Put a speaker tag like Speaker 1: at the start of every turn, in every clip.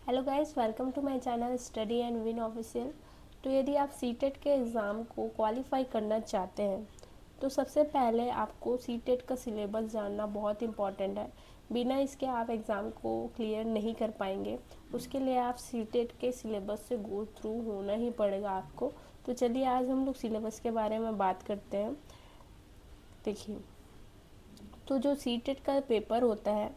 Speaker 1: Hello guys, welcome to my channel Study and Win Official. तो यदि आप CTET के एग्ज़ाम को क्वालिफाई करना चाहते हैं तो सबसे पहले आपको सीटेट का सिलेबस जानना बहुत इम्पॉर्टेंट है। बिना इसके आप एग्ज़ाम को क्लियर नहीं कर पाएंगे। उसके लिए आप सीटेट के सिलेबस से गो थ्रू होना ही पड़ेगा आपको। तो चलिए आज हम लोग सिलेबस के बारे में बात करते हैं। देखिए, तो जो सीटेट का पेपर होता है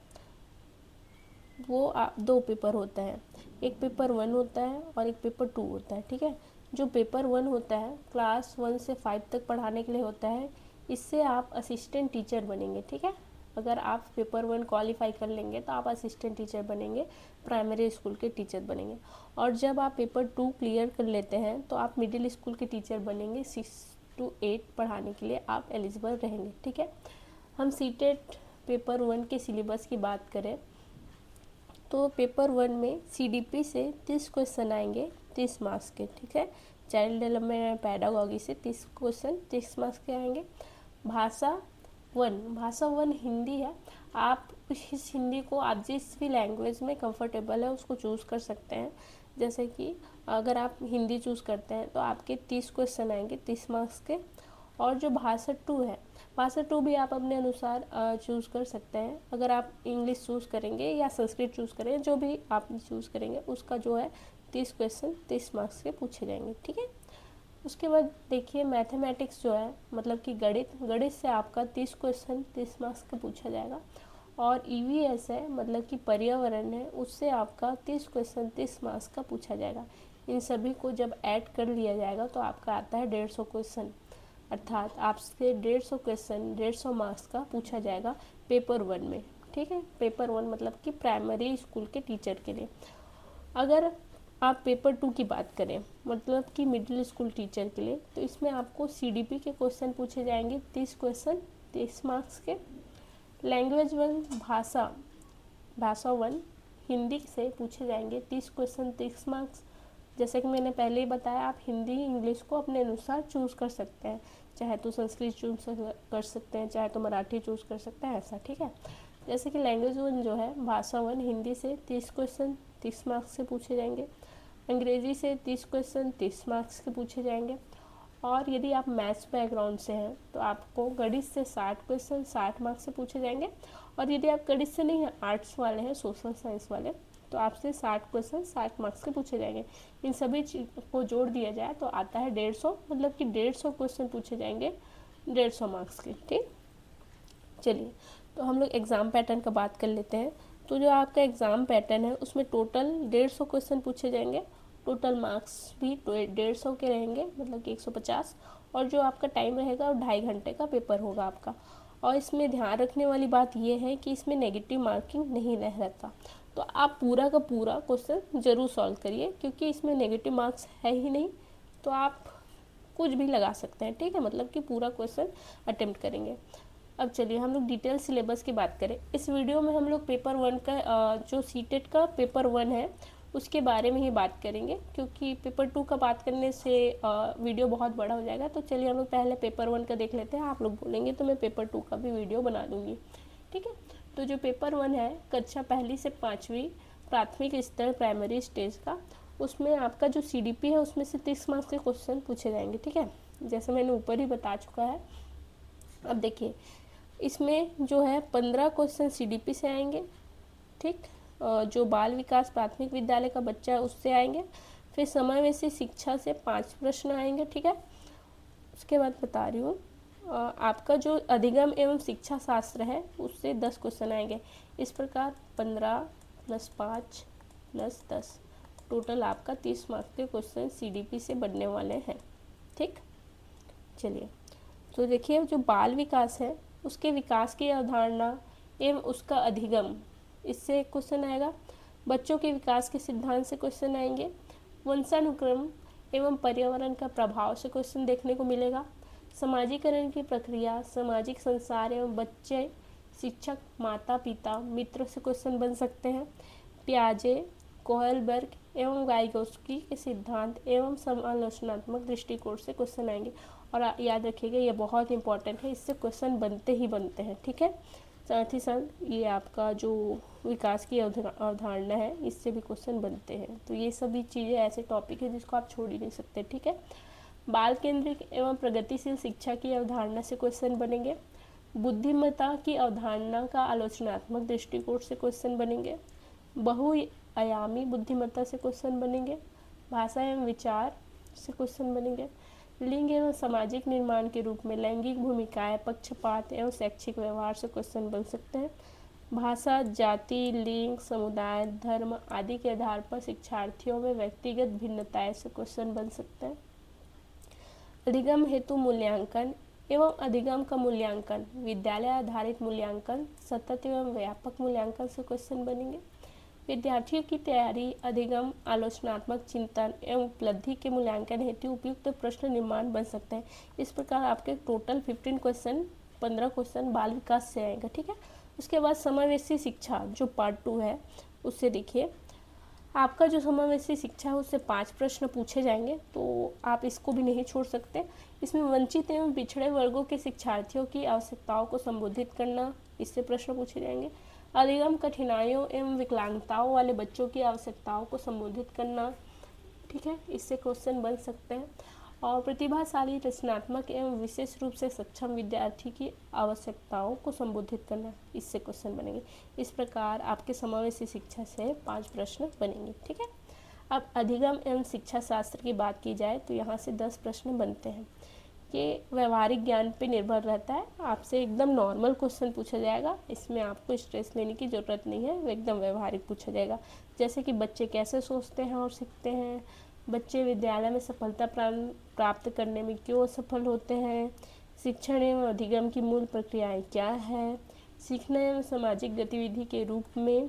Speaker 1: वो दो पेपर होता है। एक पेपर 1 होता है और एक पेपर 2 होता है। ठीक है, जो पेपर 1 होता है क्लास 1 से 5 तक पढ़ाने के लिए होता है। इससे आप असिस्टेंट टीचर बनेंगे। ठीक है, अगर आप पेपर 1 क्वालिफाई कर लेंगे तो आप असिस्टेंट टीचर बनेंगे, प्राइमरी स्कूल के टीचर बनेंगे। और जब आप पेपर 2 क्लियर कर लेते हैं तो आप मिडिल स्कूल के टीचर बनेंगे। 6 to 8 पढ़ाने के लिए आप एलिजिबल रहेंगे। ठीक है, हम सीटेट पेपर 1 के सिलेबस की बात करें तो पेपर 1 में सीडीपी से 30 क्वेश्चन आएंगे, 30 मार्क्स के। ठीक है, चाइल्ड डेवलपमेंट एंड पैडागॉजी से 30 क्वेश्चन 30 मार्क्स के आएंगे। भाषा 1 हिंदी है। आप इस हिंदी को आप जिस भी लैंग्वेज में कंफर्टेबल है उसको चूज़ कर सकते हैं। जैसे कि अगर आप हिंदी चूज़ करते हैं तो आपके 30 क्वेश्चन आएंगे 30 मार्क्स के। और जो भाषा 2 है, भाषा 2 भी आप अपने अनुसार चूज़ कर सकते हैं। अगर आप इंग्लिश चूज़ करेंगे या संस्कृत चूज़ करेंगे, जो भी आप चूज़ करेंगे उसका जो है 30 क्वेश्चन 30 मार्क्स के पूछे जाएंगे। ठीक है, उसके बाद देखिए मैथमेटिक्स जो है मतलब कि गणित से आपका 30 क्वेश्चन 30 मार्क्स का पूछा जाएगा। और ईवीएस है मतलब कि पर्यावरण है, उससे आपका 30 क्वेश्चन 30 मार्क्स का पूछा जाएगा। इन सभी को जब ऐड कर लिया जाएगा तो आपका आता है 150 क्वेश्चन। अर्थात आपसे 150 क्वेश्चन 150 मार्क्स का पूछा जाएगा पेपर 1 में। ठीक है, पेपर 1 मतलब कि प्राइमरी स्कूल के टीचर के लिए। अगर आप पेपर 2 की बात करें मतलब कि मिडिल स्कूल टीचर के लिए, तो इसमें आपको सीडीपी के क्वेश्चन पूछे जाएंगे 30 क्वेश्चन 30 मार्क्स के। लैंग्वेज 1 भाषा 1 हिंदी से पूछे जाएंगे 30 क्वेश्चन 30 मार्क्स। जैसे कि मैंने पहले ही बताया, आप हिंदी इंग्लिश को अपने अनुसार चूज़ कर सकते हैं। चाहे तो संस्कृत चूज़ कर सकते हैं, चाहे तो मराठी चूज़ कर सकते हैं, ऐसा। ठीक है, जैसे कि लैंग्वेज 1 जो है भाषा 1 हिंदी से 30 क्वेश्चन 30 मार्क्स से पूछे जाएंगे। अंग्रेज़ी से 30 क्वेश्चन 30 मार्क्स के पूछे जाएंगे। और यदि आप मैथ्स बैकग्राउंड से हैं तो आपको गणित से 60 क्वेश्चन 60 मार्क्स से पूछे जाएंगे। और यदि आप गणित से नहीं हैं, आर्ट्स वाले हैं, सोशल साइंस वाले, तो आपसे 60 क्वेश्चन 60 मार्क्स के पूछे जाएंगे। इन सभी चीज़ को जोड़ दिया जाए तो आता है 150, मतलब कि 150 क्वेश्चन पूछे जाएंगे 150 मार्क्स के। ठीक, चलिए तो हम लोग एग्ज़ाम पैटर्न का बात कर लेते हैं। तो जो आपका एग्ज़ाम पैटर्न है उसमें टोटल 150 क्वेश्चन पूछे जाएंगे। टोटल मार्क्स भी 150 के रहेंगे, मतलब कि 150। और जो आपका टाइम रहेगा वो 2.5 घंटे का पेपर होगा आपका। और इसमें ध्यान रखने वाली बात यह है कि इसमें नेगेटिव मार्किंग नहीं रहता। तो आप पूरा का पूरा क्वेश्चन ज़रूर सॉल्व करिए, क्योंकि इसमें नेगेटिव मार्क्स है ही नहीं, तो आप कुछ भी लगा सकते हैं। ठीक है, मतलब कि पूरा क्वेश्चन अटेम्प्ट करेंगे। अब चलिए हम लोग डिटेल सिलेबस की बात करें। इस वीडियो में हम लोग पेपर 1 का जो सीटेट का पेपर 1 है उसके बारे में ही बात करेंगे, क्योंकि पेपर 2 का बात करने से वीडियो बहुत बड़ा हो जाएगा। तो चलिए हम लोग पहले पेपर 1 का देख लेते हैं। आप लोग बोलेंगे तो मैं पेपर 2 का भी वीडियो बना दूँगी। ठीक है, तो जो पेपर 1 है कक्षा 1 से 5वीं प्राथमिक स्तर प्राइमरी स्टेज का, उसमें आपका जो सीडीपी है उसमें से 30 मार्क्स के क्वेश्चन पूछे जाएंगे। ठीक है, जैसे मैंने ऊपर ही बता चुका है। अब देखिए इसमें जो है 15 क्वेश्चन सीडीपी से आएंगे। ठीक, जो बाल विकास प्राथमिक विद्यालय का बच्चा है उससे आएंगे। फिर समावेशी शिक्षा से 5 प्रश्न आएंगे। ठीक है, उसके बाद बता रही हूँ आपका जो अधिगम एवं शिक्षा शास्त्र है उससे 10 क्वेश्चन आएंगे। इस प्रकार 15 + 5 + 10 टोटल आपका 30 मार्क्स के क्वेश्चन सीडीपी से बनने वाले हैं। ठीक, चलिए तो देखिए जो बाल विकास है उसके विकास की अवधारणा एवं उसका अधिगम, इससे एक क्वेश्चन आएगा। बच्चों के विकास के सिद्धांत से क्वेश्चन आएंगे। वंशानुक्रम एवं पर्यावरण का प्रभाव से क्वेश्चन देखने को मिलेगा। समाजीकरण की प्रक्रिया, सामाजिक संसार एवं बच्चे, शिक्षक, माता पिता, मित्र से क्वेश्चन बन सकते हैं। प्याजे, कोहलबर्ग एवं वाइगोस्की के सिद्धांत एवं समालोचनात्मक दृष्टिकोण से क्वेश्चन आएंगे। और याद रखिएगा ये बहुत इंपॉर्टेंट है, इससे क्वेश्चन बनते ही बनते हैं। ठीक है, साथ ही साथ ये आपका जो विकास की अवधारणा है, इससे भी क्वेश्चन बनते हैं। तो ये सभी चीज़ें ऐसे टॉपिक है जिसको आप छोड़ ही नहीं सकते, ठीक है। बाल केंद्रित एवं प्रगतिशील शिक्षा की अवधारणा से क्वेश्चन बनेंगे। बुद्धिमत्ता की अवधारणा का आलोचनात्मक दृष्टिकोण से क्वेश्चन बनेंगे। बहुआयामी बुद्धिमत्ता से क्वेश्चन बनेंगे। भाषा एवं विचार से क्वेश्चन बनेंगे। लिंग एवं सामाजिक निर्माण के रूप में लैंगिक भूमिकाएं, पक्षपात एवं शैक्षिक व्यवहार से क्वेश्चन बन सकते हैं। भाषा, जाति, लिंग, समुदाय, धर्म आदि के आधार पर शिक्षार्थियों में व्यक्तिगत भिन्नताएं से क्वेश्चन बन सकते हैं। अधिगम हेतु मूल्यांकन एवं अधिगम का मूल्यांकन, विद्यालय आधारित मूल्यांकन, सतत एवं व्यापक मूल्यांकन से क्वेश्चन बनेंगे। विद्यार्थियों की तैयारी, अधिगम, आलोचनात्मक चिंतन एवं उपलब्धि के मूल्यांकन हेतु उपयुक्त प्रश्न निर्माण बन सकते हैं। इस प्रकार आपके टोटल 15 क्वेश्चन बाल विकास से आएगा, ठीक है। उसके बाद समावेशी शिक्षा जो पार्ट 2 है, उससे देखिए आपका जो समावेशी शिक्षा है उससे 5 प्रश्न पूछे जाएंगे, तो आप इसको भी नहीं छोड़ सकते। इसमें वंचित एवं पिछड़े वर्गों के शिक्षार्थियों की आवश्यकताओं को संबोधित करना, इससे प्रश्न पूछे जाएंगे। अधिगम कठिनाइयों एवं विकलांगताओं वाले बच्चों की आवश्यकताओं को संबोधित करना, ठीक है, इससे क्वेश्चन बन सकते हैं। और प्रतिभाशाली, रचनात्मक एवं विशेष रूप से सक्षम विद्यार्थी की आवश्यकताओं को संबोधित करना, इससे क्वेश्चन बनेंगे। इस प्रकार आपके समावेशी शिक्षा से 5 प्रश्न बनेंगे, ठीक है। अब अधिगम एवं शिक्षा शास्त्र की बात की जाए तो यहाँ से 10 प्रश्न बनते हैं। ये व्यवहारिक ज्ञान पे निर्भर रहता है, आपसे एकदम नॉर्मल क्वेश्चन पूछा जाएगा, इसमें आपको स्ट्रेस लेने की ज़रूरत नहीं है, वो एकदम व्यवहारिक पूछा जाएगा। जैसे कि बच्चे कैसे सोचते हैं और सीखते हैं, बच्चे विद्यालय में सफलता प्राप्त करने में क्यों असफल होते हैं, शिक्षण एवं अधिगम की मूल प्रक्रियाएं क्या है, सीखना एवं सामाजिक गतिविधि के रूप में,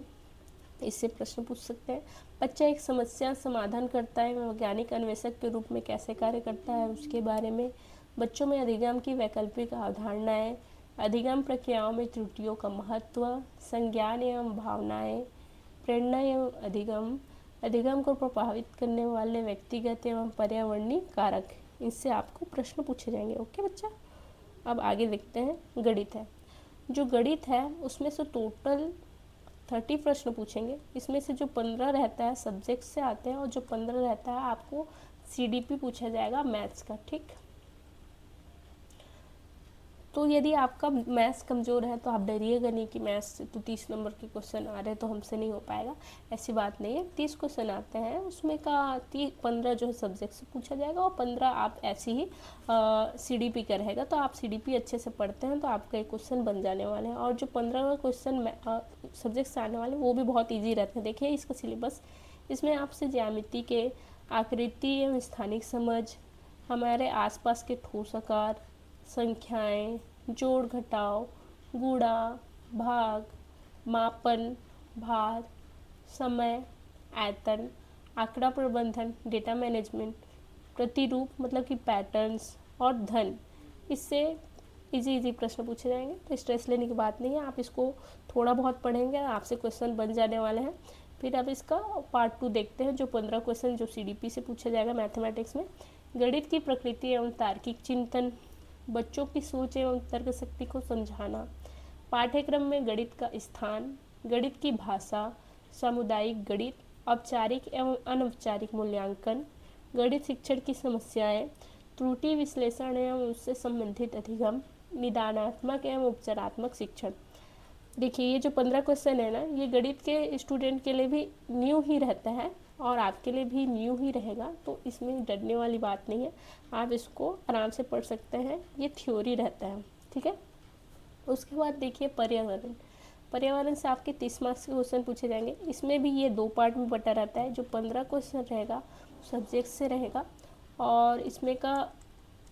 Speaker 1: इससे प्रश्न पूछ सकते हैं। बच्चा एक समस्या समाधान करता है, वैज्ञानिक अन्वेषक के रूप में कैसे कार्य करता है, उसके बारे में। बच्चों में अधिगम की वैकल्पिक अवधारणाएं, अधिगम प्रक्रियाओं में त्रुटियों का महत्व, संज्ञान एवं भावनाएं, प्रेरणा एवं अधिगम, अधिगम को प्रभावित करने वाले व्यक्तिगत एवं पर्यावरणीय कारक, इससे आपको प्रश्न पूछे जाएंगे। ओके बच्चा, अब आगे देखते हैं। गणित है, जो गणित है उसमें से टोटल 30 प्रश्न पूछेंगे। इसमें से जो 15 रहता है सब्जेक्ट से आते हैं और जो 15 रहता है आपको CDP पूछा जाएगा मैथ्स का, ठीक। तो यदि आपका मैथ्स कमज़ोर है तो आप डरिएगा नहीं कि मैथ्स से तो 30 नंबर के क्वेश्चन आ रहे तो हमसे नहीं हो पाएगा, ऐसी बात नहीं है। 30 क्वेश्चन आते हैं, उसमें का 15 जो है सब्जेक्ट से पूछा जाएगा और 15 आप ऐसे ही CDP का रहेगा। तो आप CDP अच्छे से पढ़ते हैं तो आपका एक क्वेश्चन बन जाने वाले हैं। और जो 15 क्वेश्चन सब्जेक्ट से आने वाले वो भी बहुत ईजी रहते हैं। देखिए इसका सिलेबस, इसमें आपसे ज्यामिति के, आकृति एवं स्थानिक समझ, हमारे आसपास के ठोस आकार, संख्याएं, जोड़ घटाव, गुणा, भाग, मापन, भार, समय, आयतन, आंकड़ा प्रबंधन, डेटा मैनेजमेंट, प्रतिरूप मतलब कि पैटर्न्स और धन, इससे इजी प्रश्न पूछे जाएंगे। तो स्ट्रेस लेने की बात नहीं है, आप इसको थोड़ा बहुत पढ़ेंगे आपसे क्वेश्चन बन जाने वाले हैं। फिर अब इसका पार्ट 2 देखते हैं, जो 15 क्वेश्चन जो CDP से पूछा जाएगा मैथमेटिक्स में। गणित की प्रकृति एवं तार्किक चिंतन, बच्चों की सोच एवं तर्क शक्ति को समझाना, पाठ्यक्रम में गणित का स्थान, गणित की भाषा, सामुदायिक गणित, औपचारिक एवं अनौपचारिक मूल्यांकन, गणित शिक्षण की समस्याएं, त्रुटि विश्लेषण एवं उससे संबंधित अधिगम, निदानात्मक एवं उपचारात्मक शिक्षण। देखिए ये जो 15 क्वेश्चन है ना, ये गणित के स्टूडेंट के लिए भी न्यू ही रहता है और आपके लिए भी न्यू ही रहेगा, तो इसमें डरने वाली बात नहीं है, आप इसको आराम से पढ़ सकते हैं, ये थ्योरी रहता है, ठीक है। उसके बाद देखिए पर्यावरण, पर्यावरण से आपके 30 मार्क्स के क्वेश्चन पूछे जाएंगे। इसमें भी ये 2 पार्ट में बटा रहता है। जो 15 क्वेश्चन रहेगा सब्जेक्ट से रहेगा और इसमें का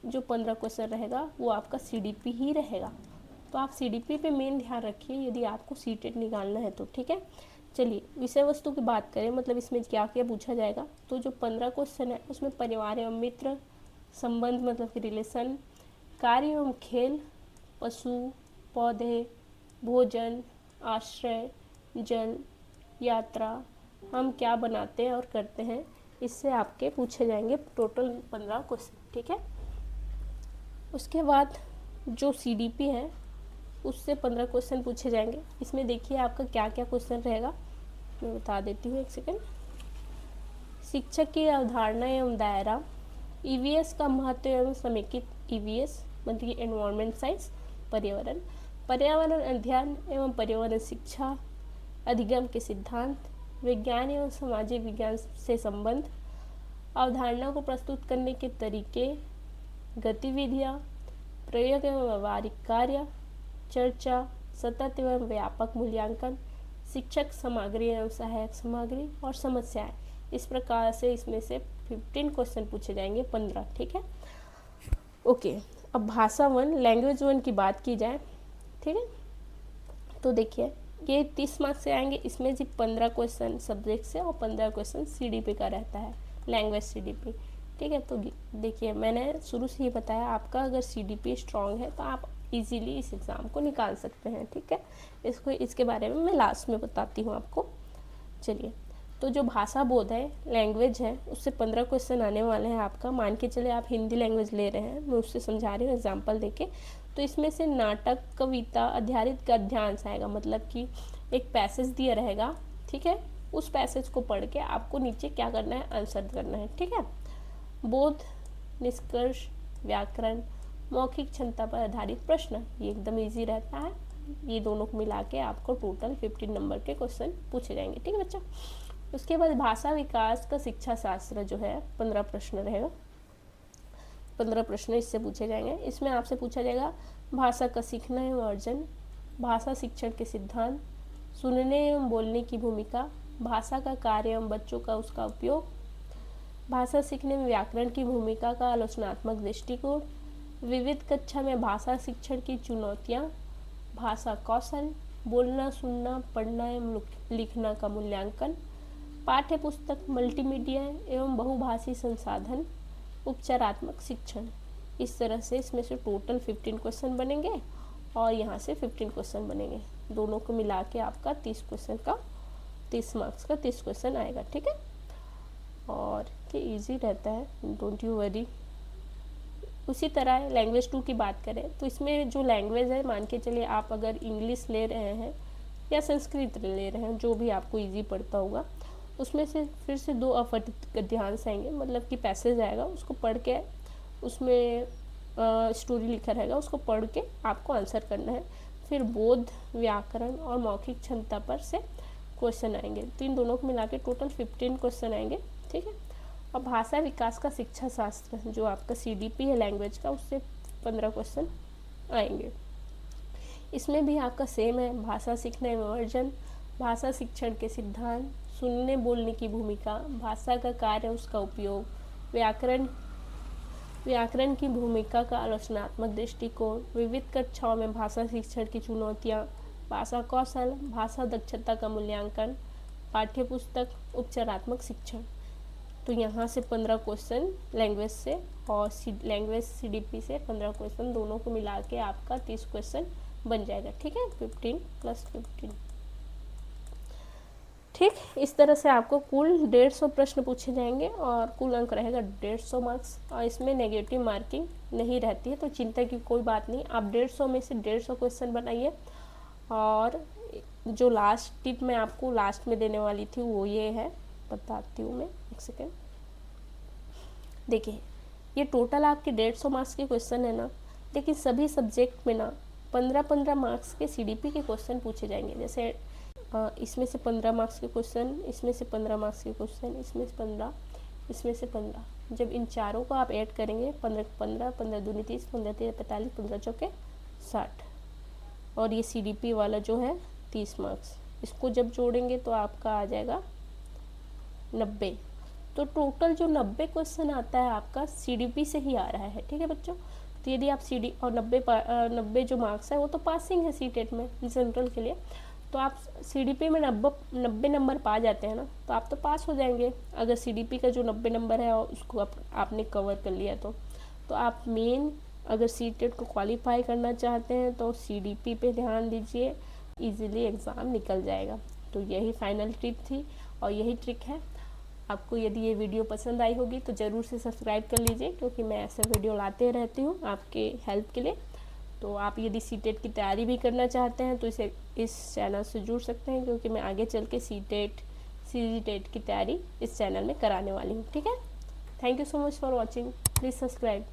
Speaker 1: जो 15 क्वेश्चन रहेगा वो आपका CDP ही रहेगा। तो आप CDP पे मेन ध्यान रखिए यदि आपको सीटेट निकालना है तो, ठीक है। चलिए विषय वस्तु की बात करें, मतलब इसमें क्या क्या पूछा जाएगा। तो जो 15 क्वेश्चन है उसमें परिवार एवं मित्र, संबंध मतलब कि रिलेशन, कार्य एवं खेल, पशु, पौधे, भोजन, आश्रय, जल, यात्रा, हम क्या बनाते हैं और करते हैं, इससे आपके पूछे जाएंगे टोटल 15 क्वेश्चन, ठीक है। उसके बाद जो CDP है उससे 15 क्वेश्चन पूछे जाएंगे। इसमें देखिए आपका क्या क्या क्वेश्चन रहेगा, मैं बता देती हूँ, एक सेकेंड। शिक्षक की अवधारणा एवं दायरा, ईवीएस का महत्व एवं समेकित, ईवीएस मतलब कि एनवायरमेंट साइंस, पर्यावरण, पर्यावरण अध्ययन एवं पर्यावरण शिक्षा, अधिगम के सिद्धांत, विज्ञान एवं सामाजिक विज्ञान से संबंध, अवधारणा को प्रस्तुत करने के तरीके, गतिविधियाँ, प्रयोग एवं व्यावहारिक कार्य, चर्चा, सतत एवं व्यापक मूल्यांकन, शिक्षक सामग्री एवं सहायक सामग्री और समस्याएं। इस प्रकार से इसमें से 15 क्वेश्चन पूछे जाएंगे, 15, ठीक है। ओके, अब भाषा 1 लैंग्वेज 1 की बात की जाए, ठीक है। तो देखिए ये 30 मार्क्स से आएंगे। इसमें जी 15 क्वेश्चन सब्जेक्ट से और 15 क्वेश्चन सीडीपी का रहता है, लैंग्वेज सीडीपी, ठीक है। तो देखिए मैंने शुरू से ही बताया, आपका अगर सीडीपी स्ट्रांग है तो आप इजीली इस एग्ज़ाम को निकाल सकते हैं, ठीक है। इसके बारे में मैं लास्ट में बताती हूँ आपको। चलिए, तो जो भाषा बोध है, लैंग्वेज है, उससे 15 क्वेश्चन आने वाले हैं आपका। मान के चले आप हिंदी लैंग्वेज ले रहे हैं, मैं उससे समझा रही हूँ एग्जाम्पल देके। तो इसमें से नाटक, कविता आधारित गद्यांश आएगा, मतलब कि एक पैसेज दिया रहेगा, ठीक है। उस पैसेज को पढ़ के आपको नीचे क्या करना है, आंसर करना है, ठीक है। बोध, निष्कर्ष, व्याकरण, मौखिक क्षमता पर आधारित प्रश्न, ये एकदम इजी रहता है। ये दोनों को मिला के आपको टोटल 15 नंबर के क्वेश्चन पूछे जाएंगे, ठीक है बच्चों। उसके बाद भाषा विकास का शिक्षा शास्त्र जो है 15 प्रश्न रहेगा, 15 प्रश्न इससे पूछे जाएंगे। इसमें आपसे पूछा जाएगा भाषा का सीखना एवं अर्जन, भाषा शिक्षण के सिद्धांत, सुनने एवं बोलने की भूमिका, भाषा का कार्य एवं बच्चों का उसका उपयोग, भाषा सीखने में व्याकरण की भूमिका का आलोचनात्मक दृष्टिकोण, विविध कक्षा में भाषा शिक्षण की चुनौतियाँ, भाषा कौशल, बोलना, सुनना, पढ़ना एवं लिखना का मूल्यांकन, पाठ्य पुस्तक, मल्टीमीडिया एवं बहुभाषी संसाधन, उपचारात्मक शिक्षण। इस तरह से इसमें से टोटल 15 क्वेश्चन बनेंगे और यहाँ से 15 क्वेश्चन बनेंगे। दोनों को मिला के आपका 30 क्वेश्चन का 30 मार्क्स का 30 क्वेश्चन आएगा, ठीक है। और ये इजी रहता है, डोंट यू वरी। उसी तरह लैंग्वेज 2 की बात करें तो इसमें जो लैंग्वेज है, मान के चलिए आप अगर इंग्लिश ले रहे हैं या संस्कृत ले रहे हैं, जो भी आपको इजी पड़ता होगा, उसमें से फिर से 2 अपठित गद्यांश आएंगे, मतलब कि पैसेज आएगा, उसको पढ़ के उसमें स्टोरी लिखा रहेगा, उसको पढ़ के आपको आंसर करना है। फिर बोध, व्याकरण और मौखिक क्षमता पर से क्वेश्चन आएंगे। तो इन दोनों को मिला के टोटल 15 क्वेश्चन आएंगे, ठीक है। और भाषा विकास का शिक्षा शास्त्र जो आपका सीडीपी है लैंग्वेज का, उससे 15 क्वेश्चन आएंगे। इसमें भी आपका सेम है, भाषा सीखना एवं अर्जन, भाषा शिक्षण के सिद्धांत, सुनने बोलने की भूमिका, भाषा का कार्य उसका उपयोग, व्याकरण की भूमिका का आलोचनात्मक दृष्टिकोण, विविध कक्षाओं में भाषा शिक्षण की चुनौतियाँ, भाषा कौशल, भाषा दक्षता का मूल्यांकन, पाठ्य पुस्तक, उपचारात्मक शिक्षण। तो यहाँ से 15 क्वेश्चन लैंग्वेज से और लैंग्वेज सीडीपी से 15 क्वेश्चन, दोनों को मिला के आपका 30 क्वेश्चन बन जाएगा, ठीक है। 15 + 15, ठीक। इस तरह से आपको कुल 150 प्रश्न पूछे जाएंगे और कुल अंक रहेगा 150 मार्क्स। और इसमें नेगेटिव मार्किंग नहीं रहती है, तो चिंता की कोई बात नहीं। आप 150 में से 150 क्वेश्चन बनाइए। और जो लास्ट टिप मैं आपको लास्ट में देने वाली थी वो ये है, बताती हूँ मैं, एक सेकेंड। देखिए ये टोटल आपके 150 मार्क्स के क्वेश्चन है ना, लेकिन सभी सब्जेक्ट में ना 15-15 मार्क्स के सीडीपी के क्वेश्चन पूछे जाएंगे। जैसे इसमें से 15 मार्क्स के क्वेश्चन, इसमें से 15 मार्क्स के क्वेश्चन, इसमें से 15, इसमें से 15। जब इन चारों को आप ऐड करेंगे 15 दूनी 30, 15 3 45, 15 चौके 60। और ये सीडीपी वाला जो है 30 मार्क्स, इसको जब जोड़ेंगे तो आपका आ जाएगा 90। तो टोटल जो 90 क्वेश्चन आता है आपका सीडीपी से ही आ रहा है, ठीक है बच्चों। तो यदि आप सीडी और 90 जो मार्क्स है वो तो पासिंग है सीटेट में जनरल के लिए, तो आप सीडीपी में 90 नंबर पा जाते हैं ना, तो आप तो पास हो जाएंगे। अगर सीडीपी का जो 90 नंबर है और उसको आपने कवर कर लिया तो आप मेन अगर सीटेट को क्वालिफाई करना चाहते हैं तो सीडीपी पे ध्यान दीजिए, इजीली एग्ज़ाम निकल जाएगा। तो यही फाइनल टिप थी और यही ट्रिक है। आपको यदि ये वीडियो पसंद आई होगी तो ज़रूर से सब्सक्राइब कर लीजिए, क्योंकि मैं ऐसे वीडियो लाते रहती हूँ आपके हेल्प के लिए। तो आप यदि सीटेट की तैयारी भी करना चाहते हैं तो इस चैनल से जुड़ सकते हैं, क्योंकि मैं आगे चल के सीटेट सीजीटेट की तैयारी इस चैनल में कराने वाली हूँ। ठीक है, thank you so much for watching, please subscribe.